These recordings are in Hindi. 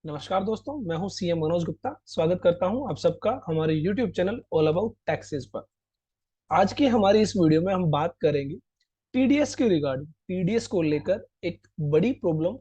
नमस्कार दोस्तों, मैं हूं सीएम मनोज गुप्ता। स्वागत करता हूं आप सबका हमारे YouTube channel all about taxes पर। आज की हमारी इस वीडियो में हम बात करेंगे टीडीएस के रिगार्डिंग। टीडीएस को लेकर एक बड़ी प्रॉब्लम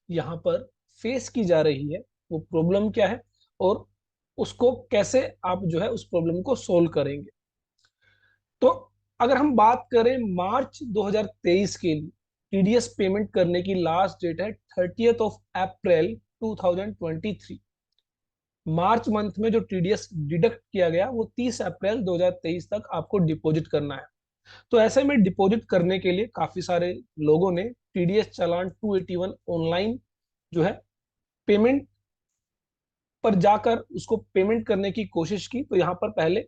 यहां पर फेस की जा रही है। वो प्रॉब्लम क्या है और उसको कैसे आप उस प्रॉब्लम को सोल्व करेंगे। तो अगर हम बात करें मार्च 2023 के लिए टीडीएस पेमेंट करने की लास्ट डेट है 30th of April 2023। March month में जो टीडीएस डिडक्ट किया गया वो 30 अप्रैल 2023 तक आपको डिपॉजिट करना है। तो ऐसे में डिपॉजिट करने के लिए काफी सारे लोगों ने टीडीएस चालान 281 ऑनलाइन जो है पेमेंट पर जाकर उसको पेमेंट करने की कोशिश की। तो यहाँ पर पहले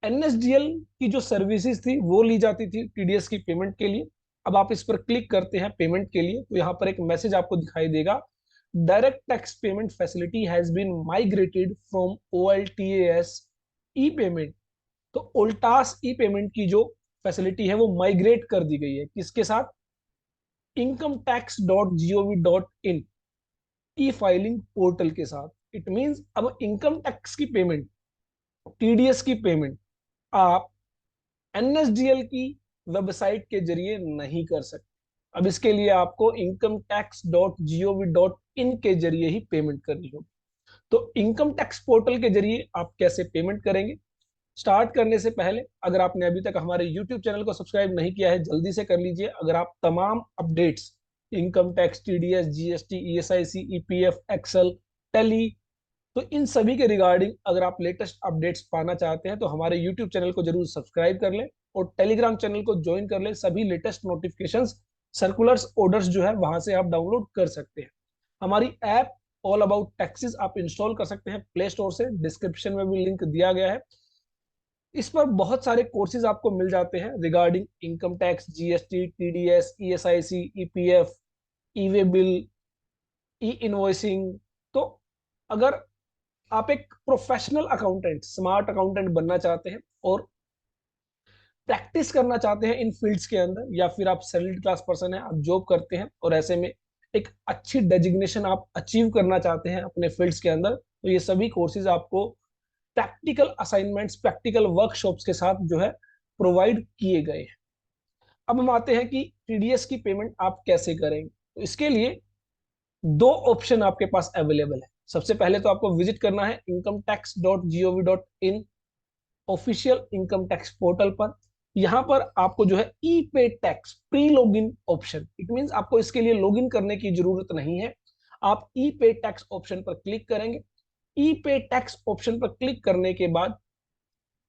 एनएसडीएल की जो सर्विसेज थी वो ली जाती थी टीडीएस की पेमेंट के लिए। अब आप इस पर क्लिक करते हैं पेमेंट के लिए तो यहाँ पर एक मैसेज आपको दिखाई देगा, direct tax payment facility has been migrated from OLTS e payment. तो ओल्टास ई पेमेंट की जो फैसिलिटी है वो माइग्रेट कर दी गई है किसके साथ, income tax dot G O V dot in e filing portal के साथ। इट मीन्स अब इनकम टैक्स की पेमेंट, टीडीएस की पेमेंट आप एनएसडीएल की वेबसाइट के जरिए नहीं कर सकते। अब इसके लिए आपको income tax dot G O V dot in के जरिए ही पेमेंट करनी होगी। तो इनकम टैक्स पोर्टल के जरिए आप कैसे पेमेंट करेंगे, स्टार्ट करने से पहले अगर आपने अभी तक हमारे यूट्यूब चैनल को सब्सक्राइब नहीं किया है जल्दी से कर लीजिए। अगर आप तमाम updates, income tax, TDS, GST, ESIC, EPF, Excel, Tally, तो इन सभी के रिगार्डिंग अगर आप लेटेस्ट अपडेट्स पाना चाहते हैं तो हमारे यूट्यूब चैनल को जरूर सब्सक्राइब कर लें और टेलीग्राम चैनल को ज्वाइन कर लें। सभी लेटेस्ट नोटिफिकेशंस, सर्कुलर्स, ऑर्डर्स वहां से आप डाउनलोड कर सकते हैं। हमारी ऐप ऑल अबाउट टैक्सेस आप इंस्टॉल कर सकते हैं प्ले स्टोर से, डिस्क्रिप्शन में भी लिंक दिया गया है। इस पर बहुत सारे कोर्सेज आपको मिल जाते हैं regarding income tax, GST, TDS, ESIC, EPF, e way bill, e invoicing. तो अगर आप एक प्रोफेशनल अकाउंटेंट, स्मार्ट अकाउंटेंट बनना चाहते हैं और प्रैक्टिस करना चाहते हैं इन फील्ड्स के अंदर, या फिर आप सैलरीड क्लास पर्सन है, आप जॉब करते हैं और ऐसे में एक अच्छी डेजिग्नेशन आप अचीव करना चाहते हैं अपने फील्ड्स के अंदर, तो ये सभी कोर्सेज आपको प्रैक्टिकल असाइनमेंट्स, प्रैक्टिकल वर्कशॉप्स के साथ प्रोवाइड किए गए हैं। अब हम आते हैं कि टीडीएस की पेमेंट आप कैसे करेंगे। तो इसके लिए दो ऑप्शन आपके पास अवेलेबल है। सबसे पहले तो आपको विजिट करना है income tax dot G O V dot in official income tax portal पर। यहां पर आपको e pay tax pre login option, it means आपको इसके लिए लॉगिन करने की जरूरत नहीं है। आप ई पे टैक्स ऑप्शन पर क्लिक करेंगे। ई पे टैक्स ऑप्शन पर क्लिक करने के बाद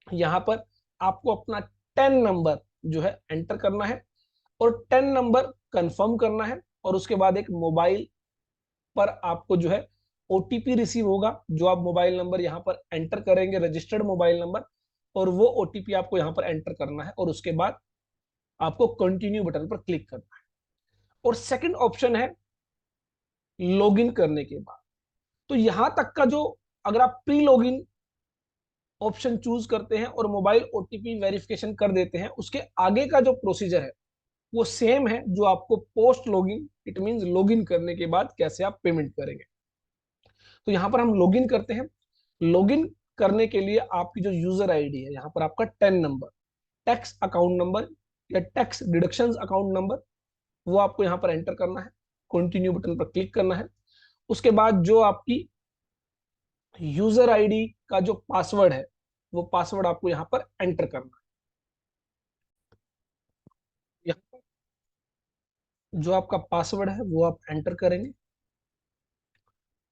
यहां पर आपको अपना टेन नंबर एंटर करना है और टेन नंबर कंफर्म करना है। और उसके बाद एक मोबाइल पर आपको ओटीपी रिसीव होगा, जो आप मोबाइल नंबर यहाँ पर एंटर करेंगे, रजिस्टर्ड मोबाइल नंबर, और वो ओटीपी आपको यहाँ पर एंटर करना है और उसके बाद आपको कंटिन्यू बटन पर क्लिक करना है। और सेकंड ऑप्शन है लॉगिन करने के बाद। तो यहां तक का अगर आप प्री लॉगिन ऑप्शन चूज करते हैं और मोबाइल ओटीपी वेरिफिकेशन कर देते हैं, उसके आगे का जो प्रोसीजर है वो सेम है जो आपको post login, it means login करने के बाद कैसे आप पेमेंट करेंगे। तो यहाँ पर हम लॉगिन करते हैं। लॉगिन करने के लिए आपकी जो यूजर आईडी है, यहाँ पर आपका ten number, tax account number या टैक्स डिडक्शन अकाउंट नंबर, वो आपको यहाँ पर एंटर करना है। कंटिन्यू बटन पर क्लिक करना है। उसके बाद जो आपकी यूजर आईडी का जो पासवर्ड है वो पासवर्ड आपको यहाँ पर एंटर करना है। यहाँ पर जो आपका पासवर्ड है वो आप एंटर करेंगे,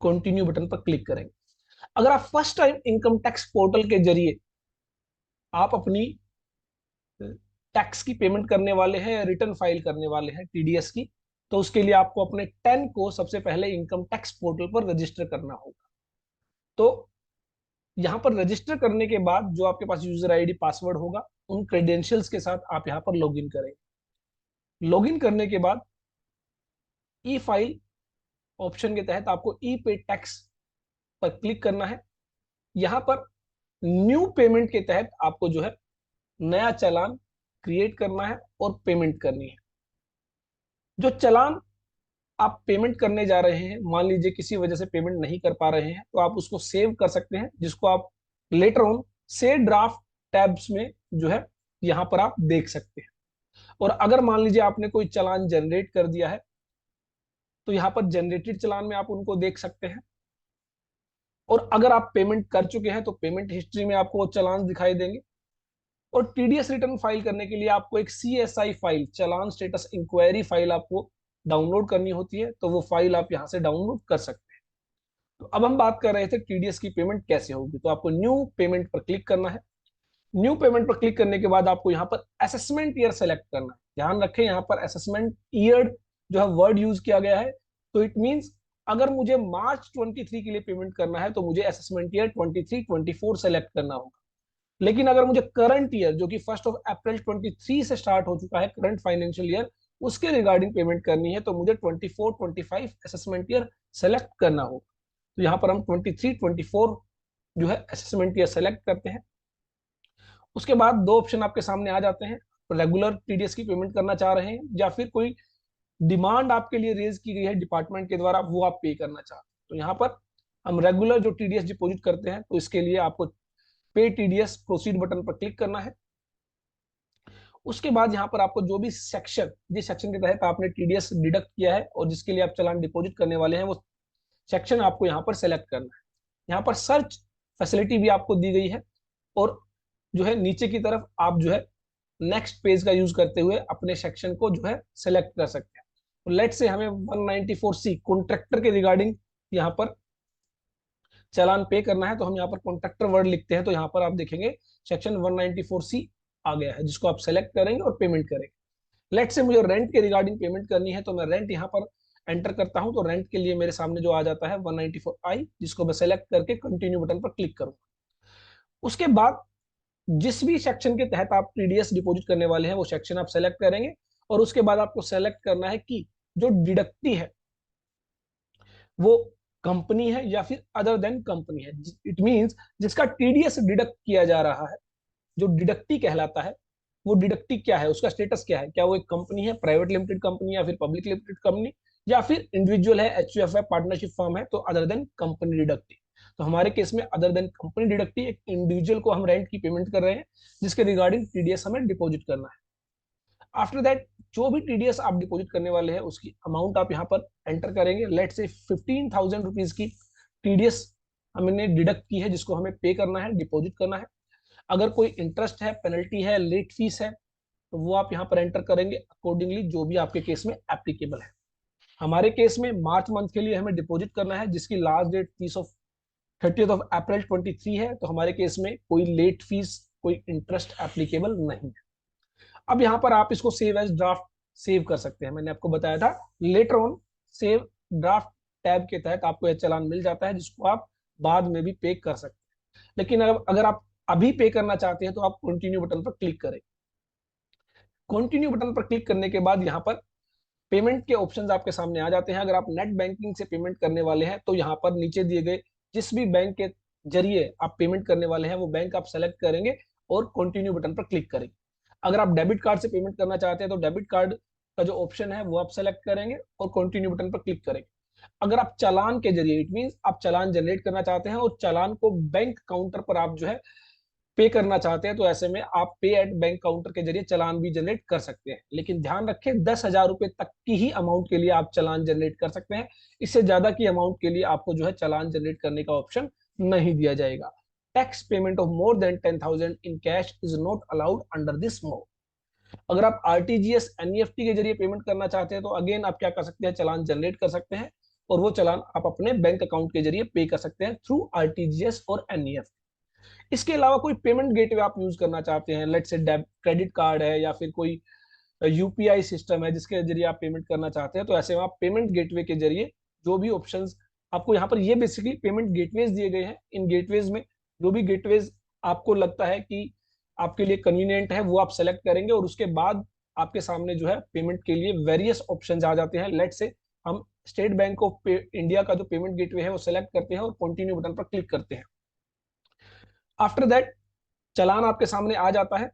कंटिन्यू बटन पर क्लिक करेंगे। अगर आप first time income tax portal के जरिए आप अपनी टैक्स की पेमेंट करने वाले हैं या रिटर्न फाइल करने वाले हैं टीडीएस की, तो उसके लिए आपको अपने टेन को सबसे पहले इनकम टैक्स पोर्टल पर रजिस्टर करना होगा। तो यहाँ पर रजिस्टर करने के बाद जो आपके पास यूजर आईडी पासवर्ड होगा, उन क्रेडेंशियल्स के साथ आप यहाँ पर लॉगिन करेंगे। लॉगिन करने के बाद ई फाइल ऑप्शन के तहत आपको ई पे टैक्स पर क्लिक करना है। यहाँ पर न्यू पेमेंट के तहत आपको नया चालान क्रिएट करना है और पेमेंट करनी है। जो चालान आप पेमेंट करने जा रहे हैं, मान लीजिए किसी वजह से पेमेंट नहीं कर पा रहे हैं, तो आप उसको सेव कर सकते हैं, जिसको आप लेटर ऑन से ड्राफ्ट टैब्स में जो है यहाँ पर आप देख सकते हैं। और अगर मान लीजिए आपने कोई चालान जनरेट कर दिया है, तो यहाँ पर जनरेटेड चालान में आप उनको देख सकते हैं। और अगर आप पेमेंट कर चुके हैं तो पेमेंट हिस्ट्री में आपको वो चालान दिखाई देंगे। और टीडीएस रिटर्न फाइल करने के लिए आपको एक सीएसआई फाइल, चालान स्टेटस इंक्वायरी फाइल आपको डाउनलोड करनी होती है, तो वो फाइल आप यहाँ से डाउनलोड कर सकते हैं। तो अब हम बात कर रहे थे टीडीएस की पेमेंट कैसे होगी। तो आपको न्यू पेमेंट पर क्लिक करना है। न्यू पेमेंट पर क्लिक करने के बाद आपको यहाँ पर असेसमेंट ईयर सेलेक्ट करना है। ध्यान रखें, यहाँ पर असेसमेंट ईयर जो है वर्ड यूज किया गया है। तो इट मींस अगर मुझे मार्च 23 के लिए पेमेंट करना है तो मुझे असेसमेंट ईयर 23-24 सेलेक्ट करना होगा। लेकिन अगर मुझे करंट ईयर, जो कि 1 अप्रैल 23 से स्टार्ट हो चुका है, करंट फाइनेंशियल ईयर, उसके रिगार्डिंग पेमेंट करनी है, तो मुझे 24-25 असेसमेंट ईयर सेलेक्ट करना होगा। तो यहाँ पर हम 23-24 जो है असेसमेंट ईयर सेलेक्ट करते हैं। उसके बाद दो ऑप्शन आपके सामने आ जाते हैं, रेगुलर टीडीएस की पेमेंट करना चाह रहे हैं या फिर कोई डिमांड आपके लिए रेज की गई है डिपार्टमेंट के द्वारा, वो आप पे करना चाहते हैं। तो यहाँ पर हम रेगुलर जो टीडीएस डिपॉजिट करते हैं, तो इसके लिए आपको पे टीडीएस प्रोसीड बटन पर क्लिक करना है। उसके बाद यहाँ पर आपको जो भी सेक्शन, जिस सेक्शन के तहत आपने टीडीएस डिडक्ट किया है और जिसके लिए आप चालान डिपॉजिट करने वाले हैं, वो सेक्शन आपको यहाँ पर सेलेक्ट करना है। यहाँ पर सर्च फैसिलिटी भी आपको दी गई है और जो है नीचे की तरफ आप जो है नेक्स्ट पेज का यूज करते हुए अपने सेक्शन को जो है सेलेक्ट कर सकते हैं। तो लेट से हमें 194C कॉन्ट्रैक्टर के रिगार्डिंग यहाँ पर चालान पे करना है, तो हम यहाँ पर कॉन्ट्रैक्टर वर्ड लिखते हैं, तो यहाँ पर आप देखेंगे सेक्शन 194C आ गया है, जिसको आप सेलेक्ट करेंगे और पेमेंट करेंगे। लेट से मुझे रेंट के रिगार्डिंग पेमेंट करनी है, तो मैं रेंट यहाँ पर एंटर करता हूं। तो रेंट के लिए मेरे सामने जो आ जाता है 194I, जिसको मैं सेलेक्ट करके कंटिन्यू बटन पर क्लिक करूंगा। उसके बाद जिस भी सेक्शन के तहत आप टीडीएस डिपॉजिट करने वाले हैं, वो सेक्शन आप सेलेक्ट करेंगे। और उसके बाद आपको सेलेक्ट करना है कि जो डिडक्टी है वो कंपनी है या फिर अदर देन कंपनी है। इट मींस जिसका टीडीएस डिडक्ट किया जा रहा है, जो डिडक्टी कहलाता है, वो डिडक्टी क्या है, उसका स्टेटस क्या है, क्या वो एक कंपनी है, प्राइवेट लिमिटेड कंपनी या फिर पब्लिक लिमिटेड कंपनी, या फिर इंडिविजुअल है, एचयूएफ है, पार्टनरशिप फर्म है, तो अदर देन कंपनी डिडक्टी। तो हमारे केस में अदर देन कंपनी डिडक्टी, एक इंडिविजुअल को हम रेंट की पेमेंट कर रहे हैं जिसके रिगार्डिंग टीडीएस हमें डिपॉजिट करना है। आफ्टर दैट जो भी टीडीएस आप डिपॉजिट करने वाले हैं उसकी अमाउंट आप यहाँ पर एंटर करेंगे। लेट से 15,000 रुपीज की टीडीएस हमने डिडक्ट की है, जिसको हमें पे करना है, डिपॉजिट करना है। अगर कोई इंटरेस्ट है, पेनल्टी है, लेट फीस है, तो वो आप यहाँ पर एंटर करेंगे अकॉर्डिंगली, जो भी आपके केस में एप्लीकेबल है। हमारे केस में मार्च मंथ के लिए हमें डिपॉजिट करना है, जिसकी लास्ट डेट 30 अप्रैल 23 है। तो हमारे केस में कोई लेट फीस, कोई इंटरेस्ट एप्लीकेबल नहीं है। अब यहाँ पर आप इसको सेव एज ड्राफ्ट सेव कर सकते हैं। मैंने आपको बताया था later on save draft tab के तहत आपको यह चालान मिल जाता है, जिसको आप बाद में भी पे कर सकते हैं। लेकिन अगर आप अभी पे करना चाहते हैं तो आप कंटिन्यू बटन पर क्लिक करें। कंटिन्यू बटन पर क्लिक करने के बाद यहाँ पर पेमेंट के ऑप्शंस आपके सामने आ जाते हैं। अगर आप नेट बैंकिंग से पेमेंट करने वाले हैं तो यहाँ पर नीचे दिए गए जिस भी बैंक के जरिए आप पेमेंट करने वाले हैं वो बैंक आप सेलेक्ट करेंगे और कंटिन्यू बटन पर क्लिक करेंगे। अगर आप डेबिट कार्ड से पेमेंट करना चाहते हैं तो डेबिट कार्ड का जो ऑप्शन है वो आप सेलेक्ट करेंगे और कंटिन्यू बटन पर क्लिक करेंगे। अगर आप चालान के जरिए, इट मीन आप चालान जनरेट करना चाहते हैं और चालान को बैंक काउंटर पर आप जो है पे करना चाहते हैं, तो ऐसे में आप पे एट बैंक काउंटर के जरिए चालान भी जनरेट कर सकते हैं। लेकिन ध्यान रखें 10,000 रुपए तक की ही अमाउंट के लिए आप चालान जनरेट कर सकते हैं। इससे ज्यादा की अमाउंट के लिए आपको जो है चालान जनरेट करने का ऑप्शन नहीं दिया जाएगा। Tax payment of more than 10,000 in cash is not allowed under this mode. अगर आप आरटीजीएस एनईएफटी के जरिए पेमेंट करना चाहते हैं तो अगेन आप क्या कर सकते हैं, चालान जनरेट कर सकते हैं और वो चालान आप अपने बैंक अकाउंट के जरिए पे कर सकते हैं थ्रू आरटीजीएस और एनईएफटी। इसके अलावा कोई पेमेंट गेटवे आप यूज करना चाहते हैं, लेट से क्रेडिट कार्ड है या फिर कोई यूपीआई सिस्टम है जिसके जरिए आप पेमेंट करना चाहते हैं, तो ऐसे में आप पेमेंट गेटवे के जरिए जो भी ऑप्शंस आपको यहाँ पर, ये बेसिकली पेमेंट गेटवेज दिए गए हैं। इन गेटवेज में जो भी गेटवेज आपको लगता है कि आपके लिए कन्वीनियंट है वो आप सेलेक्ट करेंगे और उसके बाद आपके सामने जो है पेमेंट के लिए वेरियस ऑप्शन आ जाते हैं। लेट से हम स्टेट बैंक ऑफ इंडिया का जो पेमेंट गेटवे है वो सेलेक्ट करते हैं और कंटिन्यू बटन पर क्लिक करते हैं। आफ्टर दैट चालान आपके सामने आ जाता है।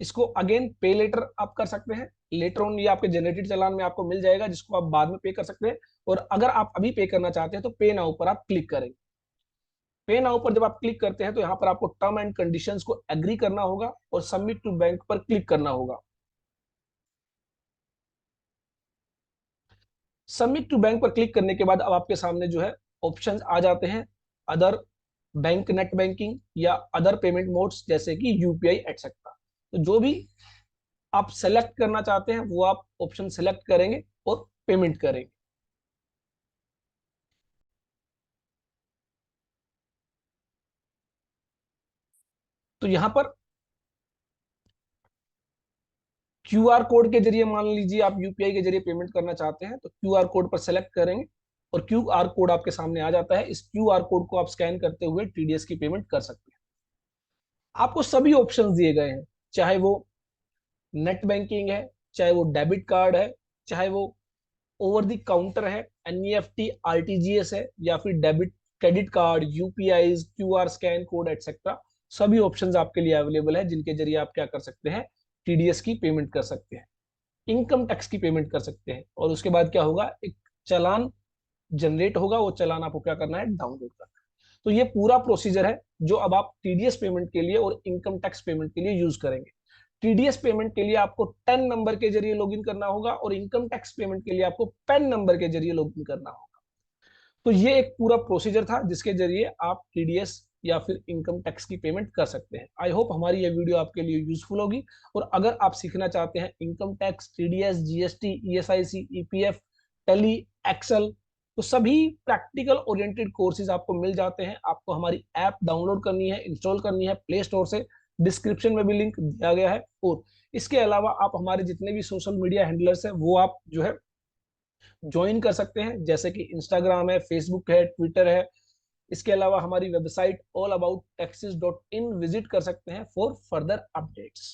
इसको अगेन पे लेटर आप कर सकते हैं, लेटर ऑन ये आपके जनरेटेड चालान में आपको मिल जाएगा, जिसको आप बाद में पे कर सकते हैं। और अगर आप अभी पे करना चाहते हैं तो पे नाउ पर आप क्लिक करेंगे। पे नाउ पर जब आप क्लिक करते हैं तो यहाँ पर आपको टर्म एंड कंडीशंस को एग्री करना होगा और सबमिट टू बैंक पर क्लिक करना होगा। सबमिट टू बैंक पर क्लिक करने के बाद अब आपके सामने जो है ऑप्शंस आ जाते हैं, अदर बैंक नेट बैंकिंग या अदर पेमेंट मोड्स जैसे कि यूपीआई एटसेट्रा। तो जो भी आप सेलेक्ट करना चाहते हैं वो आप ऑप्शन सेलेक्ट करेंगे और पेमेंट करेंगे। तो यहां पर क्यूआर कोड के जरिए, मान लीजिए आप यूपीआई के जरिए पेमेंट करना चाहते हैं तो क्यूआर कोड पर सेलेक्ट करेंगे और क्यूआर कोड आपके सामने आ जाता है। इस क्यूआर कोड को आप स्कैन करते हुए टीडीएस की पेमेंट कर सकते हैं। आपको सभी ऑप्शंस दिए गए हैं, चाहे वो नेट बैंकिंग है, चाहे वो डेबिट कार्ड है, चाहे वो ओवर द काउंटर है, एनईएफटी आरटीजीएस है, या फिर debit credit card, UPI, QR scan code etcetera. सभी ऑप्शंस आपके लिए अवेलेबल है जिनके जरिए आप क्या कर सकते हैं, टीडीएस की पेमेंट कर सकते हैं, इनकम टैक्स की पेमेंट कर सकते हैं। और उसके बाद क्या होगा, एक चालान जनरेट होगा, वो चालान आपको क्या करना है, डाउनलोड करना है। तो ये पूरा प्रोसीजर है जो अब आप टीडीएस पेमेंट के लिए और इनकम टैक्स पेमेंट के लिए यूज करेंगे। टीडीएस पेमेंट के लिए आपको टेन नंबर के जरिए लॉगिन करना होगा और इनकम टैक्स पेमेंट के लिए आपको पेन नंबर के जरिए लॉगिन करना होगा। तो ये एक पूरा प्रोसीजर था जिसके जरिए आप टीडीएस या फिर इनकम टैक्स की पेमेंट कर सकते हैं। आई होप हमारी ये वीडियो आपके लिए यूजफुल होगी। और अगर आप सीखना चाहते हैं income tax, TDS, GST, ESIC, EPF, Tally, Excel, तो सभी प्रैक्टिकल ओरिएंटेड कोर्सेज आपको मिल जाते हैं। आपको हमारी ऐप डाउनलोड करनी है, इंस्टॉल करनी है प्ले स्टोर से, डिस्क्रिप्शन में भी लिंक दिया गया है। और इसके अलावा आप हमारे जितने भी सोशल मीडिया हैंडलर्स हैं वो आप जो है ज्वाइन कर सकते हैं, जैसे कि इंस्टाग्राम है, फेसबुक है, ट्विटर है। इसके अलावा हमारी website all about taxes dot in visit कर सकते हैं फॉर फर्दर अपडेट्स।